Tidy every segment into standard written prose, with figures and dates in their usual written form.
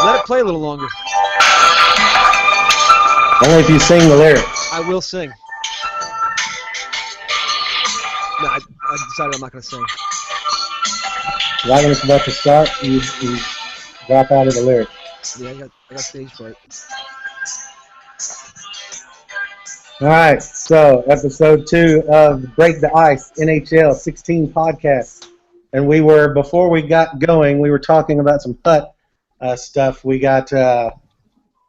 Let it play a little longer. Only if you sing the lyrics. I will sing. No, I decided I'm not going to sing. Right when it's about to start, you drop out of the lyrics. Yeah, I got stage fright. All right, so episode 2 of Break the Ice NHL 16 podcast. And before we got going, we were talking about some Hut stuff. We got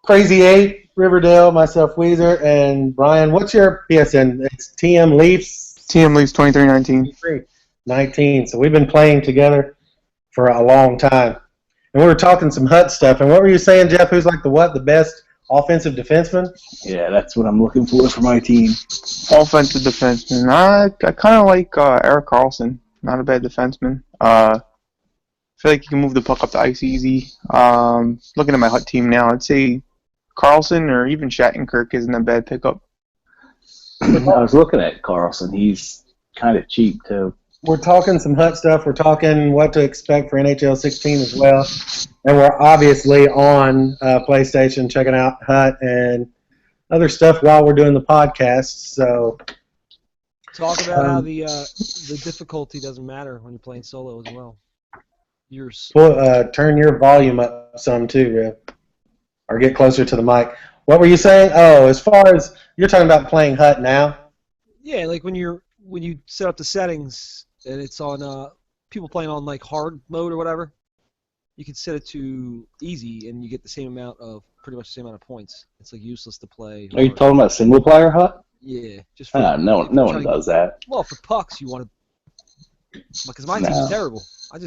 Crazy 8, Riverdale, myself, Weezer, and Brian. What's your PSN? It's TM Leafs? TM Leafs 2319. 19. So we've been playing together for a long time. And we were talking some Hut stuff. And what were you saying, Jeff? Who's like the best offensive defenseman? Yeah, that's what I'm looking for my team. Offensive defenseman. I kind of like Erik Karlsson. Not a bad defenseman. I feel like he can move the puck up the ice easy. Looking at my Hut team now, I'd say Karlsson or even Shattenkirk isn't a bad pickup. I was looking at Karlsson. He's kind of cheap, too. We're talking some Hut stuff. We're talking what to expect for NHL 16 as well. And we're obviously on PlayStation checking out Hut and other stuff while we're doing the podcast. So talk about how the difficulty doesn't matter when you're playing solo as well. Turn your volume up some too, Rick. Or get closer to the mic. What were you saying? Oh, as far as you're talking about playing Hut now? Yeah, like when you set up the settings and it's on people playing on like hard mode or whatever, you can set it to easy and you get pretty much the same amount of points. It's like useless to play. Are you talking about single player Hut? Yeah, just no one does that. Well, for pucks you want to, because my team's terrible. I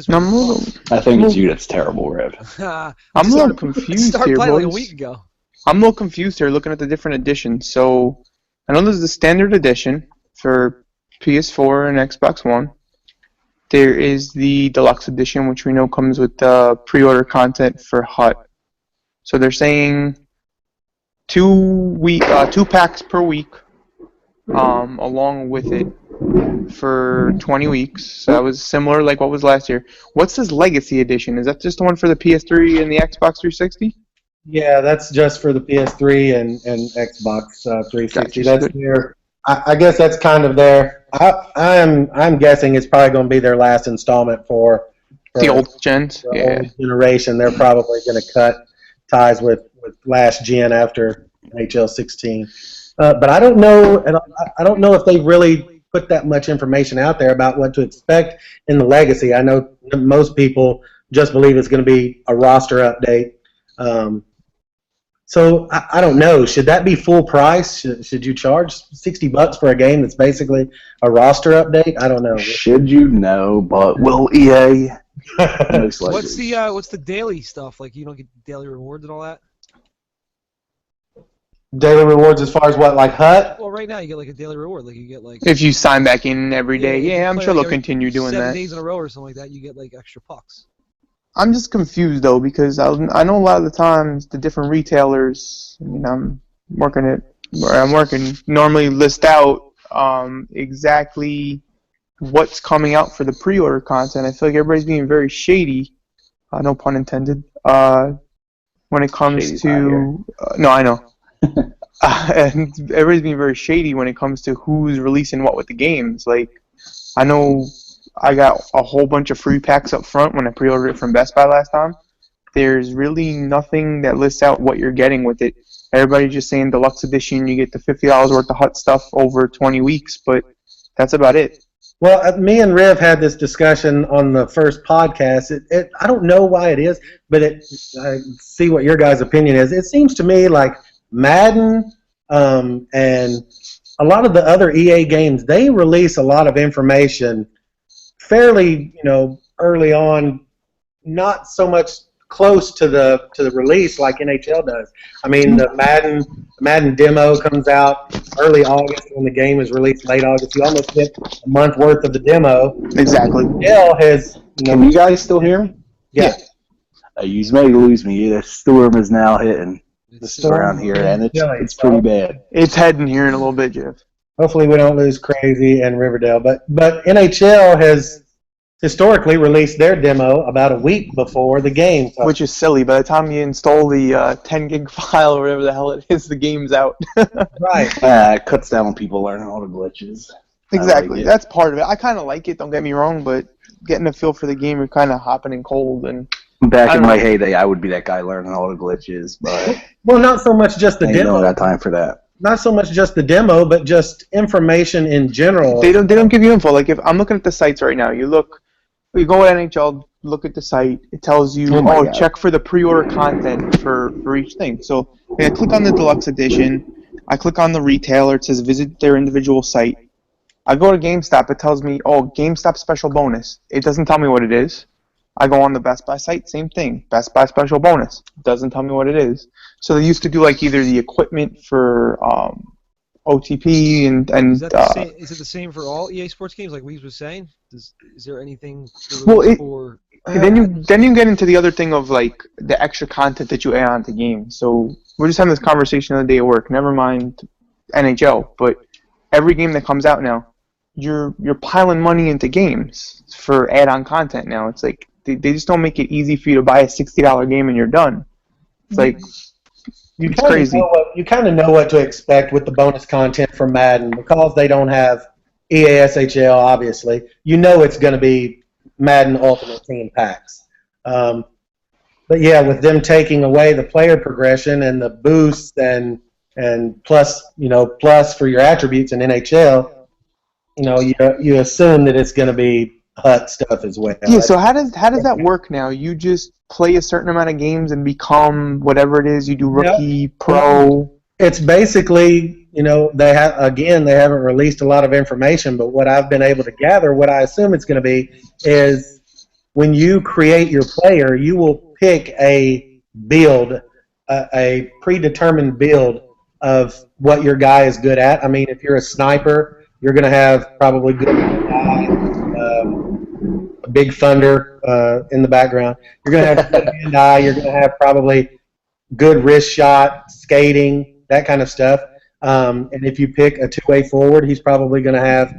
think it's you that's terrible, Rev. I'm a little confused started here, playing boys. like a week ago. I'm a little confused here looking at the different editions. So I know there's the standard edition for PS4 and Xbox One. There is the deluxe edition, which we know comes with pre-order content for Hut. So they're saying 2 packs per week, along with it for 20 weeks. So that was similar like what was last year. What's this Legacy edition? Is that just the one for the PS3 and the Xbox 360? Yeah, that's just for the PS3 and Xbox 360. Gotcha. That's their. I guess that's kind of their. I'm guessing it's probably going to be their last installment for the old gens. Yeah. Old generation. They're probably going to cut ties with last gen after NHL 16. But I don't know. I don't know if they've really put that much information out there about what to expect in the Legacy. I know most people just believe it's going to be a roster update. So I don't know. Should that be full price? Should you charge $60 for a game that's basically a roster update? I don't know. Should you know? But will EA? What's the daily stuff? Like you don't get daily rewards and all that? Daily rewards as far as what, like Hut? Well, right now you get like a daily reward. Like you get like if you sign back in every day. Yeah, I'm sure they'll continue doing 7 that. 7 days in a row or something like that. You get like extra pucks. I'm just confused though because I know a lot of the times the different retailers, I'm working normally list out exactly what's coming out for the pre-order content. I feel like everybody's being very shady, no pun intended, when it comes to no, I know, and everybody's being very shady when it comes to who's releasing what with the games. Like I know. I got a whole bunch of free packs up front when I pre-ordered it from Best Buy last time. There's really nothing that lists out what you're getting with it. Everybody's just saying deluxe edition, you get the $50 worth of Hut stuff over 20 weeks, but that's about it. Well, me and Riv had this discussion on the first podcast. I don't know why it is, but I see what your guys' opinion is. It seems to me like Madden and a lot of the other EA games, they release a lot of information fairly, early on, not so much close to the release like NHL does. I mean, the Madden demo comes out early August when the game is released late August. You almost get a month worth of the demo. Exactly. NHL has. Can you guys still hear me? Yeah. You may lose me. The storm is now hitting the storm around here, and it's pretty bad. It's heading here in a little bit, Jeff. Hopefully we don't lose Crazy and Riverdale, but NHL has historically released their demo about a week before the game. So. Which is silly. By the time you install the 10 gig file or whatever the hell it is, the game's out. Right. It cuts down on people learning all the glitches. Exactly. Like That's part of it. I kind of like it, don't get me wrong, but getting a feel for the game, you're kind of hopping in cold. And back in my heyday, I would be that guy learning all the glitches, but well, not so much just the I demo. don't got time for that. Not so much just the demo, but just information in general. They don't give you info. Like if I'm looking at the sites right now, you go at NHL, look at the site. It tells you, God. check for the pre-order content for each thing. So I click on the deluxe edition. I click on the retailer. It says visit their individual site. I go to GameStop. It tells me, GameStop special bonus. It doesn't tell me what it is. I go on the Best Buy site, same thing. Best Buy special bonus. Doesn't tell me what it is. So they used to do like either the equipment for OTP and Is that the same, is it the same for all EA Sports games, like Weez was saying? Is there anything for? Then you get into the other thing of like the extra content that you add on to games. So we're just having this conversation the other day at work. Never mind NHL, but every game that comes out now, you're piling money into games for add-on content now. It's like they just don't make it easy for you to buy a $60 game and you're done. It's like it's crazy. You kind of know what to expect with the bonus content from Madden because they don't have EA SHL, obviously. You know it's going to be Madden Ultimate Team packs. But yeah, with them taking away the player progression and the boosts and plus for your attributes in NHL, you assume that it's going to be HUT stuff as well. Yeah, so how does that work now? You just play a certain amount of games and become whatever it is you do, rookie, pro? It's basically, they haven't released a lot of information, but what I've been able to gather, what I assume it's going to be, is when you create your player, you will pick a build, a predetermined build of what your guy is good at. I mean, if you're a sniper, you're going to have probably good guy, a big thunder in the background. You're going to have good hand eye. You're going to have probably good wrist shot, skating, that kind of stuff. And if you pick a two-way forward, he's probably going to have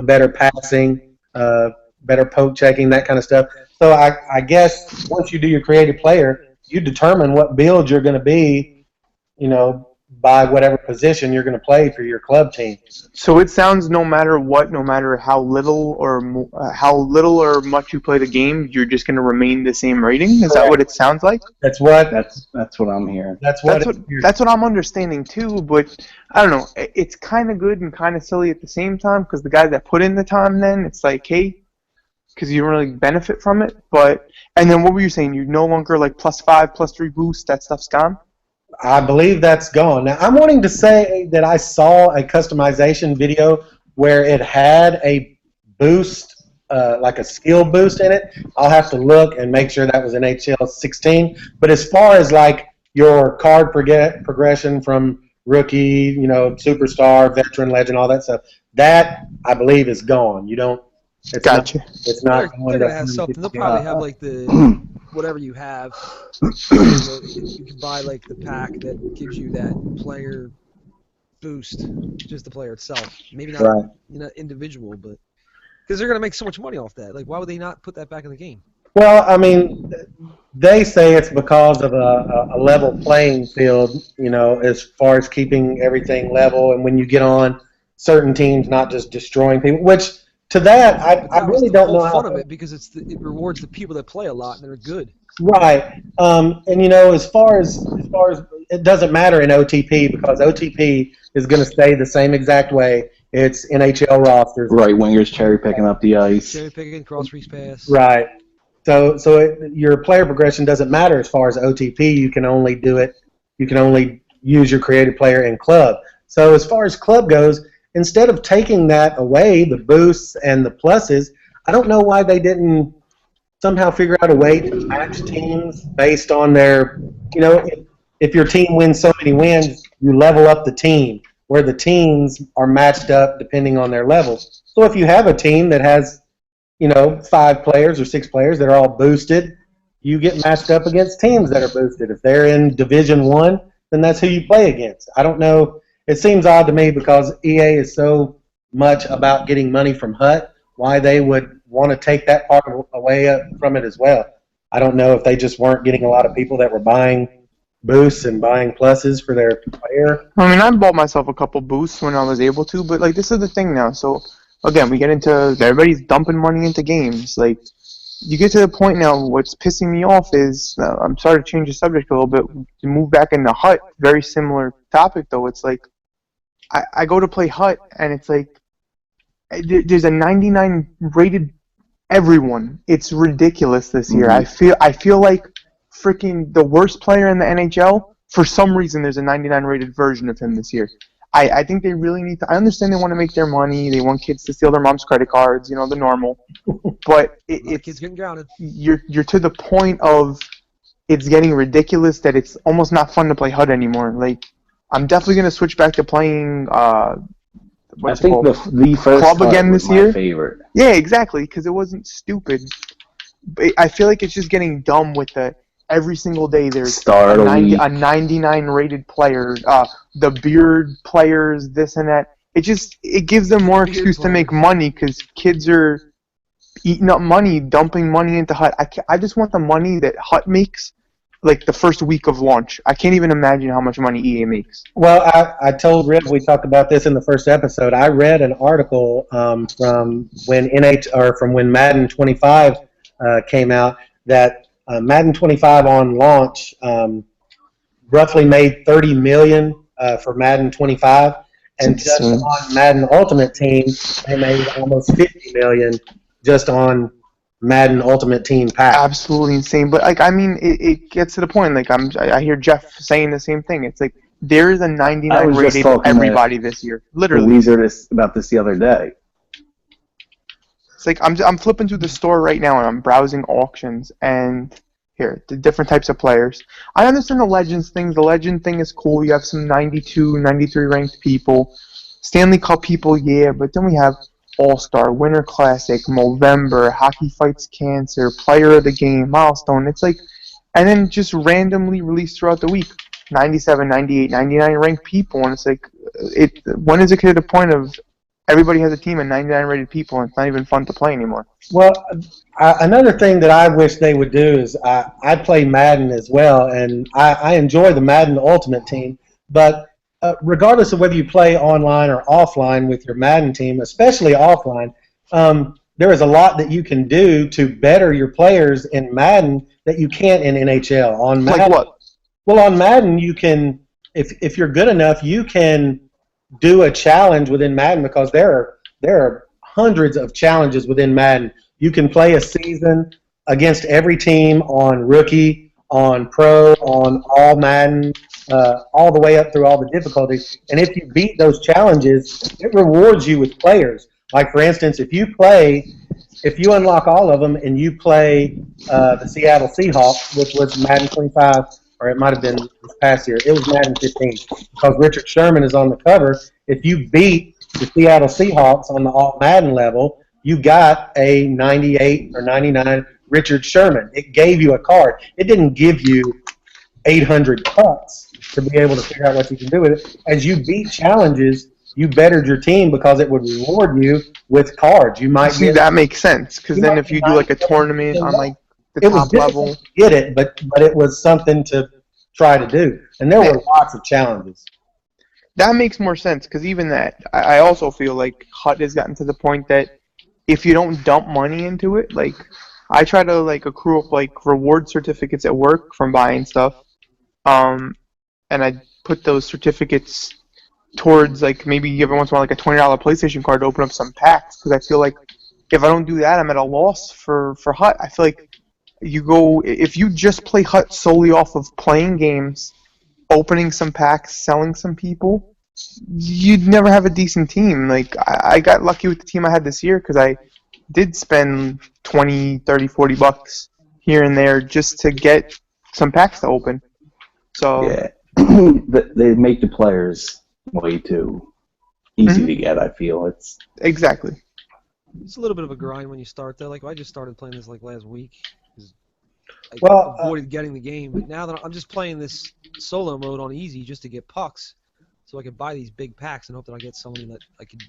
better passing, better poke checking, that kind of stuff. So I guess once you do your creative player, you determine what build you're going to be, by whatever position you're going to play for your club team. So it sounds no matter how little or much you play the game, you're just going to remain the same rating. Is that what it sounds like? That's what I'm hearing. That's what I'm understanding too. But I don't know. It's kind of good and kind of silly at the same time because the guys that put in the time, then it's like, hey, because you don't really benefit from it. And then what were you saying? You no longer like +5, +3 boost. That stuff's gone. I believe that's gone. Now, I'm wanting to say that I saw a customization video where it had a boost, like a skill boost in it. I'll have to look and make sure that was in NHL 16. But as far as like your card progression from rookie, superstar, veteran, legend, all that stuff, that I believe is gone. You don't. Gotcha. It's not. They're gonna have something. They'll probably have like the whatever you have. You can buy like the pack that gives you that player boost, just the player itself. Maybe not, individual, but because they're gonna make so much money off that. Like, why would they not put that back in the game? Well, I mean, they say it's because of a level playing field. As far as keeping everything level, and when you get on certain teams, not just destroying people, which. To that, I really don't know how. Fun of it because it rewards the people that play a lot and they're good. Right, and as far as it doesn't matter in OTP because OTP is going to stay the same exact way. It's NHL rosters. Right, wingers cherry picking up the ice. Cherry picking, cross reach pass. Right, so your player progression doesn't matter as far as OTP. You can only do it. You can only use your creative player in club. So as far as club goes. Instead of taking that away, the boosts and the pluses, I don't know why they didn't somehow figure out a way to match teams based on their, if your team wins so many wins, you level up the team, where the teams are matched up depending on their levels. So if you have a team that has, 5 players or 6 players that are all boosted, you get matched up against teams that are boosted. If they're in Division I, then that's who you play against. I don't know. It seems odd to me because EA is so much about getting money from HUT why they would want to take that part away from it as well. I don't know if they just weren't getting a lot of people that were buying boosts and buying pluses for their player. I mean, I bought myself a couple boosts when I was able to, but like this is the thing now. So again, we get into everybody's dumping money into games. Like you get to the point now. What's pissing me off is I'm sorry to change the subject a little bit. To move back into Hut, very similar topic though. It's like I go to play Hut and it's like there's a 99 rated everyone. It's ridiculous this year. I feel like freaking the worst player in the NHL. For some reason, there's a 99 rated version of him this year. I think they really need to. I understand they want to make their money. They want kids to steal their mom's credit cards. You know, the normal. But it's kids getting grounded. You're to the point of it's getting ridiculous that it's almost not fun to play HUD anymore. Like I'm definitely gonna switch back to playing. I think the first Club again was this year. My favorite. Yeah, exactly, because it wasn't stupid. But I feel like it's just getting dumb with the every single day there's a 99 rated player, the beard players, this and that. It gives them more excuse to make money because kids are eating up money, dumping money into Hut. I just want the money that Hut makes. Like the first week of launch. I can't even imagine how much money EA makes. Well, I told Rip, we talked about this in the first episode. I read an article from when Madden 25 came out that Madden 25 on launch roughly made $30 million for Madden 25, and just on Madden Ultimate Team they made almost $50 million just on Madden Ultimate Team pack. Absolutely insane. But like I mean, it gets to the point. Like I hear Jeff saying the same thing. It's like there is a 99 rated everybody this year. Literally. Weezer about this the other day. It's like I'm flipping through the store right now and I'm browsing auctions and here the different types of players. I understand the Legends thing. The Legend thing is cool. You have some 92, 93 ranked people, Stanley Cup people, yeah. But then we have All-Star, Winter Classic, Movember, Hockey Fights Cancer, Player of the Game, Milestone. It's like, and then just randomly released throughout the week. 97, 98, 99 ranked people, and it's like, when is it to the point of everybody has a team of 99 rated people and it's not even fun to play anymore? Well, another thing that I wish they would do is I play Madden as well, and I enjoy the Madden Ultimate Team, but regardless of whether you play online or offline with your Madden team, especially offline, there is a lot that you can do to better your players in Madden that you can't in NHL. On Madden, like what? Well, on Madden, you can, if you're good enough, you can do a challenge within Madden because there are hundreds of challenges within Madden. You can play a season against every team on Rookie, on Pro, on all Madden, all the way up through all the difficulties. And if you beat those challenges, it rewards you with players. Like, for instance, if you unlock all of them and you play the Seattle Seahawks, which was Madden 25, or it might have been this past year, it was Madden 15, because Richard Sherman is on the cover. If you beat the Seattle Seahawks on the All-Madden level, you got a 98 or 99 Richard Sherman. It gave you a card. It didn't give you 800 cuts to be able to figure out what you can do with it. As you beat challenges, you bettered your team because it would reward you with cards. You might see that makes sense because then if you do like a tournament on like the top level, get it, but it was something to try to do, and there were lots of challenges. That makes more sense because even that, I also feel like HUT has gotten to the point that if you don't dump money into it, like I try to like accrue up like reward certificates at work from buying stuff. And I put those certificates towards like maybe every once in a while like a $20 PlayStation card to open up some packs because I feel like if I don't do that, I'm at a loss for HUT. I feel like if you just play HUT solely off of playing games, opening some packs, selling some people, you'd never have a decent team. Like I got lucky with the team I had this year because I did spend 20, 30, 40 bucks here and there just to get some packs to open. So yeah. They make the players way too easy to get, I feel. It's exactly. It's a little bit of a grind when you start though. Like I just started playing this like last week. I avoided getting the game, but now that I'm just playing this solo mode on easy just to get pucks, so I could buy these big packs and hope that I get somebody that I could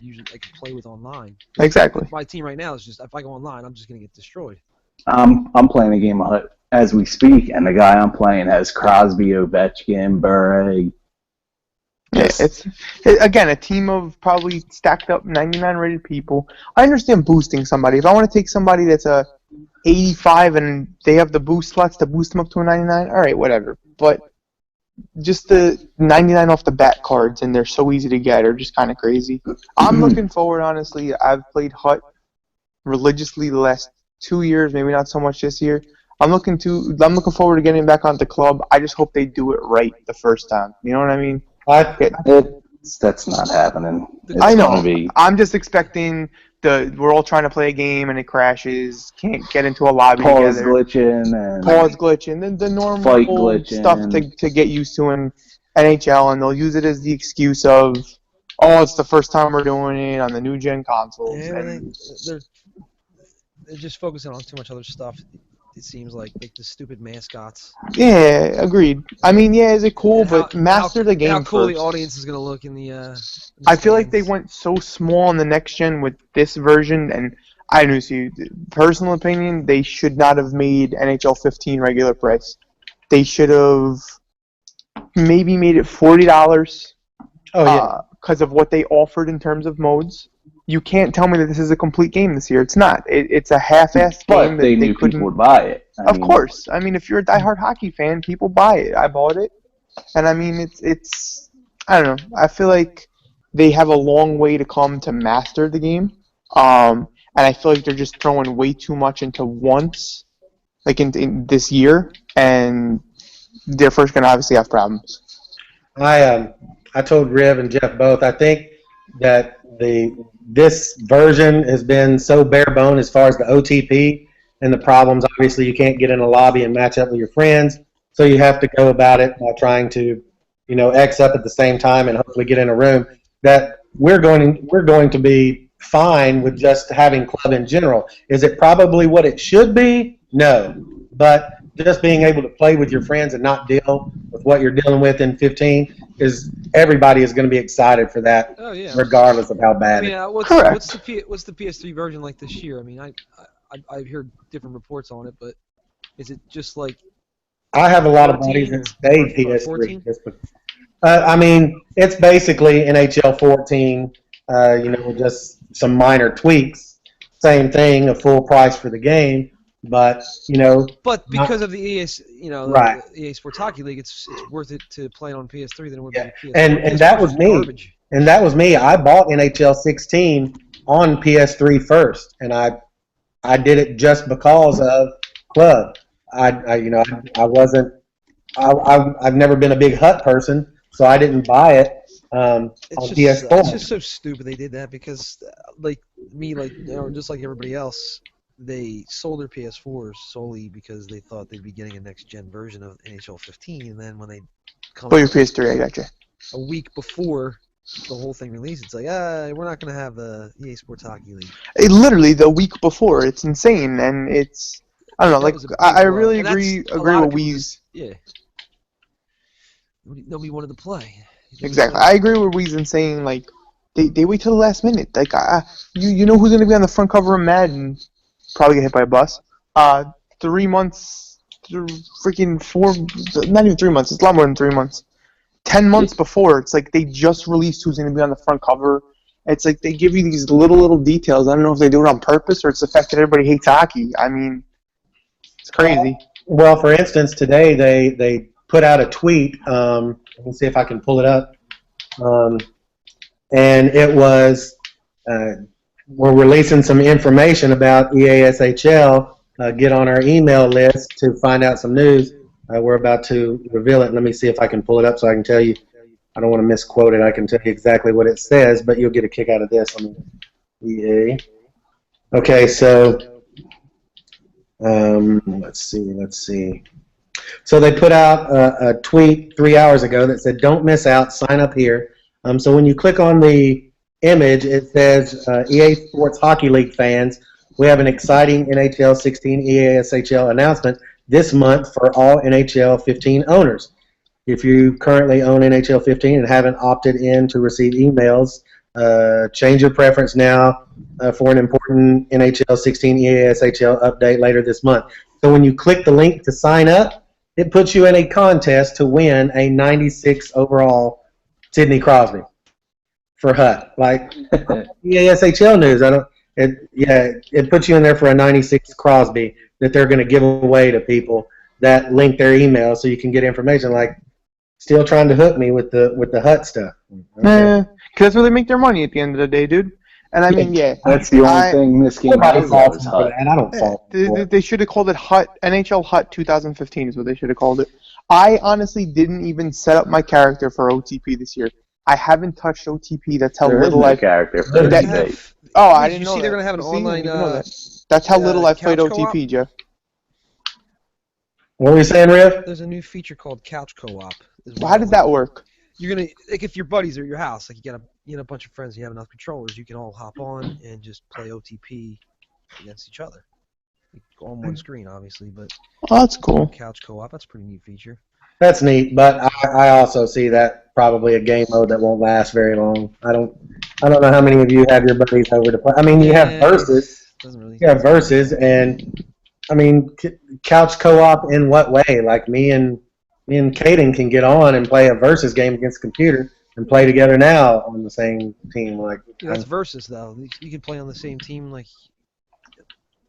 play with online. Exactly. My team right now is just, if I go online, I'm just gonna get destroyed. I'm playing a game of Hut as we speak, and the guy I'm playing has Crosby, Ovechkin, Bure. Yeah, again a team of probably stacked up 99 rated people. I understand boosting somebody. If I want to take somebody that's a 85 and they have the boost slots to boost them up to a 99, all right, whatever. But just the 99 off the bat cards, and they're so easy to get, are just kind of crazy. I'm looking forward, honestly. I've played Hut religiously the last 2 years, maybe not so much this year. I'm looking forward to getting back on the club. I just hope they do it right the first time. You know what I mean? That's not happening. I know. I'm just expecting we're all trying to play a game and it crashes. Can't get into a lobby Pause together. glitching. Then the normal stuff to get used to in NHL, and they'll use it as the excuse of, oh, it's the first time we're doing it on the new gen consoles. Yeah, they're just focusing on too much other stuff. It seems like the stupid mascots. Yeah, agreed. I mean, yeah, is it cool? But master the game how cool first. the audience is going to look in the. I feel like they went so small in the next gen with this version, and I know, personal opinion, they should not have made NHL 15 regular price. They should have maybe made it $40. Oh yeah. Because of what they offered in terms of modes. You can't tell me that this is a complete game this year. It's not. It's a half-assed game that they knew people would buy it. Of course. I mean, if you're a diehard hockey fan, people buy it. I bought it. And I mean, it's I don't know. I feel like they have a long way to come to master the game. And I feel like they're just throwing way too much into once, like in this year, and they're first going to obviously have problems. I told Riv and Jeff both, I think that this version has been so bare bone as far as the OTP and the problems. Obviously, you can't get in a lobby and match up with your friends, so you have to go about it by trying to, X up at the same time and hopefully get in a room. That we're going to be fine with just having club in general. Is it probably what it should be? No, but just being able to play with your friends and not deal with what you're dealing with in 15 everybody is going to be excited for that. Oh, yeah. Regardless of how bad it is. What's the PS3 version like this year? I mean, I've heard different reports on it, but is it just like? I have a lot of buddies that stayed PS3. I mean, it's basically NHL 14. Just some minor tweaks. Same thing, a full price for the game. But But because of the EA, right. the EA Sports Hockey League, it's worth it to play on PS3 than it would be PS4. And that was me. Garbage. And that was me. I bought NHL 16 on PS3 first, and I did it just because of club. I've never been a big Hut person, so I didn't buy it on PS4. It's just so stupid they did that because, just like everybody else. They sold their PS4s solely because they thought they'd be getting a next-gen version of NHL 15, and then when they come your PS3, I gotcha. A week before the whole thing released, it's like, we're not going to have the EA Sports Hockey League. Literally, the week before. It's insane, and it's... I don't know, I really agree with Weeze. Yeah. Nobody wanted to play. Exactly. I agree with Weeze in saying, they wait till the last minute. You know who's going to be on the front cover of Madden? Probably get hit by a bus. 3 months, freaking 4, not even 3 months, it's a lot more than 3 months. 10 months before, it's like they just released who's going to be on the front cover. It's like they give you these little details. I don't know if they do it on purpose or it's the fact that everybody hates hockey. I mean, it's crazy. Well, for instance, today they put out a tweet. Let me see if I can pull it up. And it was... we're releasing some information about EA SHL. Get on our email list to find out some news. We're about to reveal it. Let me see if I can pull it up so I can tell you. I don't want to misquote it. I can tell you exactly what it says, but you'll get a kick out of this. EA. Okay, so let's see. So they put out a tweet 3 hours ago that said, "Don't miss out. Sign up here." So when you click on the image, it says, EA Sports Hockey League fans, we have an exciting NHL 16 EA SHL announcement this month for all NHL 15 owners. If you currently own NHL 15 and haven't opted in to receive emails, change your preference now for an important NHL 16 EASHL update later this month. So when you click the link to sign up, it puts you in a contest to win a 96 overall Sidney Crosby for Hut. Like EASHL news, it puts you in there for a 96 Crosby that they're going to give away to people that link their email so you can get information. Like, still trying to hook me with the Hut stuff. Okay. Because that's where they make their money at the end of the day, dude. And I mean, yeah. That's the only thing this game has is Hut. And I don't fault They should have called it Hut, NHL Hut 2015 is what they should have called it. I honestly didn't even set up my character for OTP this year. I haven't touched OTP. That's how little I've character for that, Oh, I didn't know that. They're going to have an online... That's how little I've played OTP, Jeff. What were you saying, Riv? There's a new feature called Couch Co-op. Well, how did that work? You're gonna if your buddies are at your house, like you got a bunch of friends, you have enough controllers, you can all hop on and just play OTP against each other. On one screen, obviously, but that's cool. Couch Co-op, that's a pretty neat feature. That's neat, but I also see that probably a game mode that won't last very long. I don't know how many of you have your buddies over to play. I mean, you have versus. You have versus, and I mean, couch co-op in what way? Like me and Caden can get on and play a versus game against a computer and play together now on the same team. Like that's versus though. You can play on the same team. Like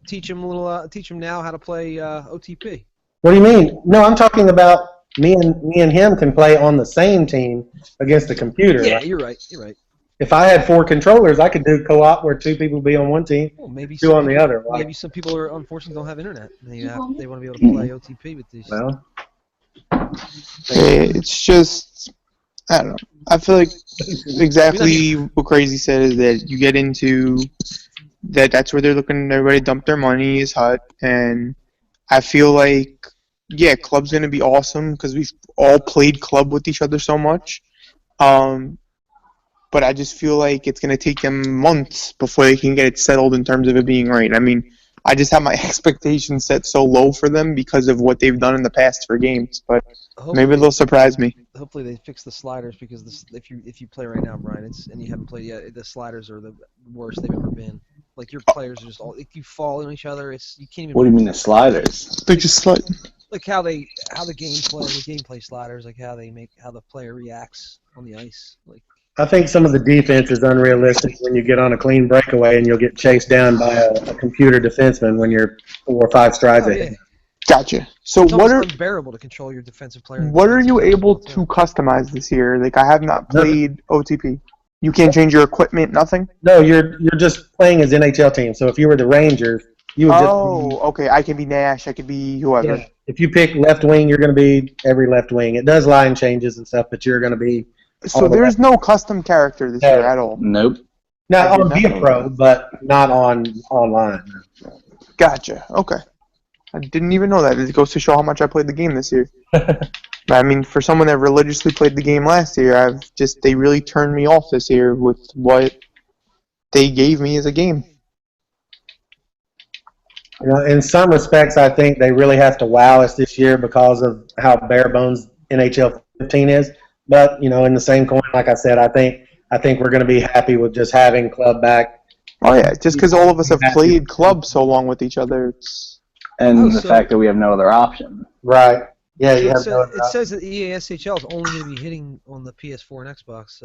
teach them now how to play OTP. What do you mean? No, I'm talking about me and him can play on the same team against the computer. Yeah, like, you're right. You're right. If I had 4 controllers, I could do co-op where 2 people be on one team, maybe 2 on the other. Like, maybe some people are unfortunately don't have internet. They want to be able to play OTP with these. Well, it's just I don't know. I feel like exactly what Crazy said is that you get into that's where they're looking. Everybody dump their money is Hut, and I feel like Club's gonna be awesome because we've all played Club with each other so much. But I just feel like it's going to take them months before they can get it settled in terms of it being right. I mean, I just have my expectations set so low for them because of what they've done in the past for games. But maybe they'll surprise me. Hopefully they fix the sliders because if you play right now, Brian, and you haven't played yet, the sliders are the worst they've ever been. Like your players are just all if you fall on each other, you can't even. What do you mean the sliders? They just slide. Like how the gameplay sliders, like how the player reacts on the ice, like. I think some of the defense is unrealistic when you get on a clean breakaway and you'll get chased down by a computer defenseman when you're 4 or 5 strides ahead. Gotcha. So it's unbearable to control your defensive player. What are you able to customize this year? Like I have not played OTP. You can't change your equipment, nothing? No, you're just playing as NHL team. So if you were the Rangers, you would okay. I can be Nash. I can be whoever. Yeah. If you pick left wing, you're going to be every left wing. It does line changes and stuff, but you're going to be. So there's no custom character this year at all? Nope. Not on Via Pro, but not online. Gotcha. Okay. I didn't even know that. It goes to show how much I played the game this year. I mean, for someone that religiously played the game last year, they really turned me off this year with what they gave me as a game. You know, in some respects, I think they really have to wow us this year because of how bare bones NHL 15 is. But in the same coin, like I said, I think we're going to be happy with just having Club back. Oh yeah, just because all of us have played Club so long with each other, the fact that we have no other option. Right. Yeah, it says that EASHL is only going to be hitting on the PS4 and Xbox.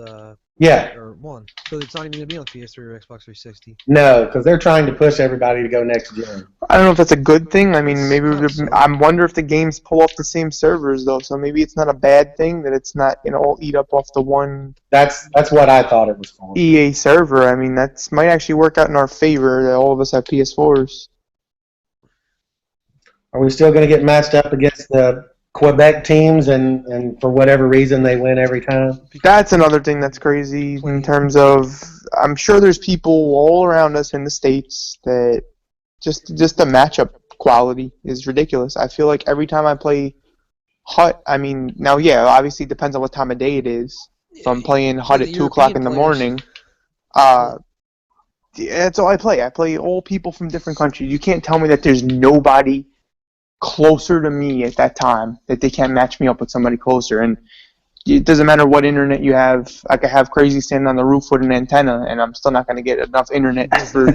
Or One, so it's not even going to be on PS3 or Xbox 360. No, because they're trying to push everybody to go next gen. I don't know if that's a good thing. I mean, maybe I wonder if the games pull off the same servers though. So maybe it's not a bad thing that it's not all eat up off the one. That's what I thought it was for. EA server. I mean, that might actually work out in our favor that all of us have PS4s. Are we still going to get matched up against the Quebec teams, and for whatever reason they win every time? That's another thing that's crazy in terms of I'm sure there's people all around us in the States that just the matchup quality is ridiculous. I feel like every time I play Hut, I mean, now obviously it depends on what time of day it is. If I'm playing Hut at 2 o'clock in the morning, that's all I play. I play all people from different countries. You can't tell me that there's nobody closer to me at that time, that they can't match me up with somebody closer. And it doesn't matter what internet you have. I could have Crazy standing on the roof with an antenna, and I'm still not going to get enough internet for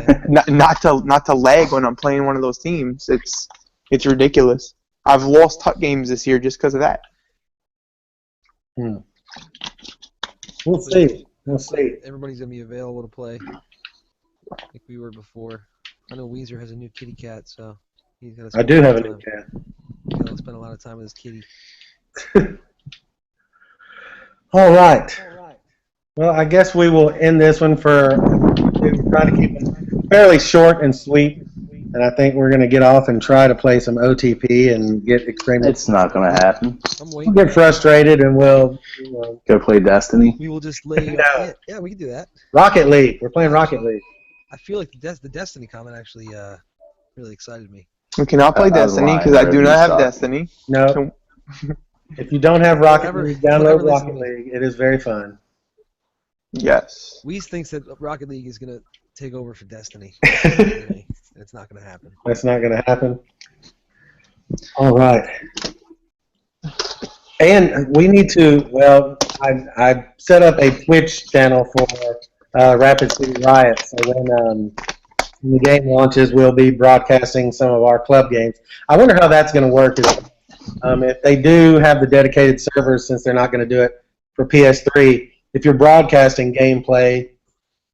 not to lag when I'm playing one of those teams. It's ridiculous. I've lost Hut games this year just because of that. We'll see. We'll see. Everybody's gonna be available to play, like we were before. I know Weezer has a new kitty cat, so he's gonna. I do have a new cat. He's gonna spend a lot of time with his kitty. All right. Well, I guess we will end this one for trying to keep it fairly short and sweet. And I think we're going to get off and try to play some OTP and get extremely. It's not going to happen. We'll get frustrated and we'll go play Destiny. We will just lay. No. Yeah, we can do that. Rocket League. We're playing Rocket League. I feel like the Destiny comment actually really excited me. We cannot play Destiny because I do not have Destiny. No. If you don't have Rocket League, download Rocket League. It is very fun. Yes. Weez thinks that Rocket League is going to take over for Destiny. It's not going to happen. That's not going to happen. All right. And we need to, well, I set up a Twitch channel for Rapid City Riot. So when the game launches, we'll be broadcasting some of our club games. I wonder how that's going to work. If they do have the dedicated servers, since they're not going to do it for PS3, if you're broadcasting gameplay,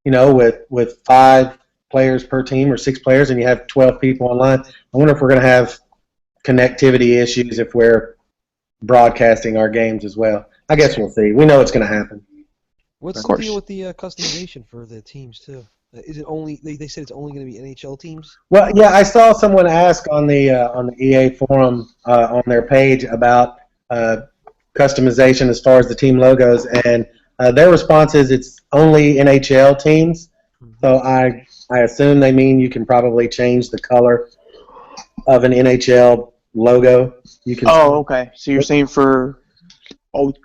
you know, with 5 players per team or 6 players, and you have 12 people online, I wonder if we're going to have connectivity issues if we're broadcasting our games as well. I guess we'll see. We know it's going to happen. What's the deal with the customization for the teams too? Is it only they said it's only going to be NHL teams? Well, yeah, I saw someone ask on the EA forum on their page about customization as far as the team logos, and their response is it's only NHL teams. So I assume they mean you can probably change the color of an NHL logo. You can. Oh, okay. So you're saying for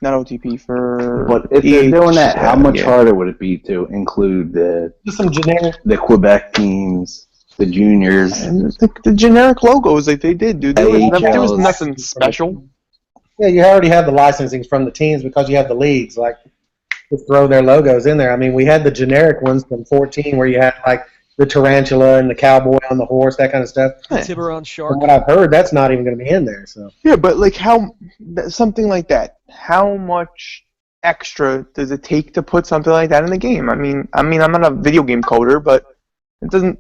not OTP, for. But if they're doing that, how much harder would it be to include just some generic, the Quebec teams, the juniors, and the generic logos like they did, dude? There was nothing special. Yeah, you already have the licensing from the teams because you have the leagues. Like, just throw their logos in there. I mean, we had the generic ones from 14 where you had like the tarantula and the cowboy on the horse, that kind of stuff. Tiburon shark. From what I've heard, that's not even going to be in there. So. Yeah, but like something like that. How much extra does it take to put something like that in the game? I mean, I'm not a video game coder, but it doesn't.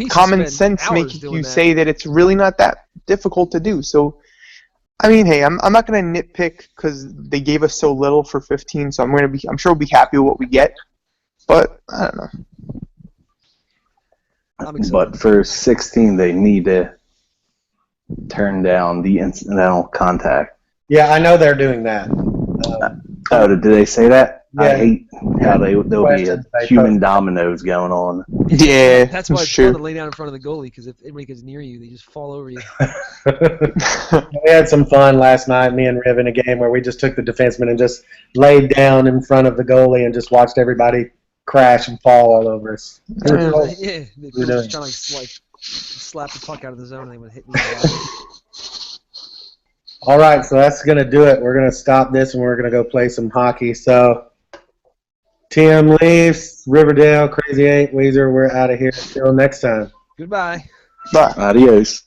Common sense make you say that it's really not that difficult to do. So, I mean, hey, I'm not going to nitpick because they gave us so little for 15. So I'm sure we'll be happy with what we get. But I don't know. But for 16, they need to turn down the incidental contact. Yeah, I know they're doing that. Did they say that? Yeah. I hate how there'll be a human dominoes going on. Yeah, that's why it's fun to lay down in front of the goalie, because if anybody gets near you, they just fall over you. We had some fun last night, me and Riv, in a game where we just took the defenseman and just laid down in front of the goalie and just watched everybody crash and fall all over us. Yeah, they were just trying to like slap the puck out of the zone and they would hit me. All right, so that's going to do it. We're going to stop this and we're going to go play some hockey. So, Tim leaves, Riverdale, Crazy 8, Weezer, we're out of here. Until next time. Goodbye. Bye. Adios.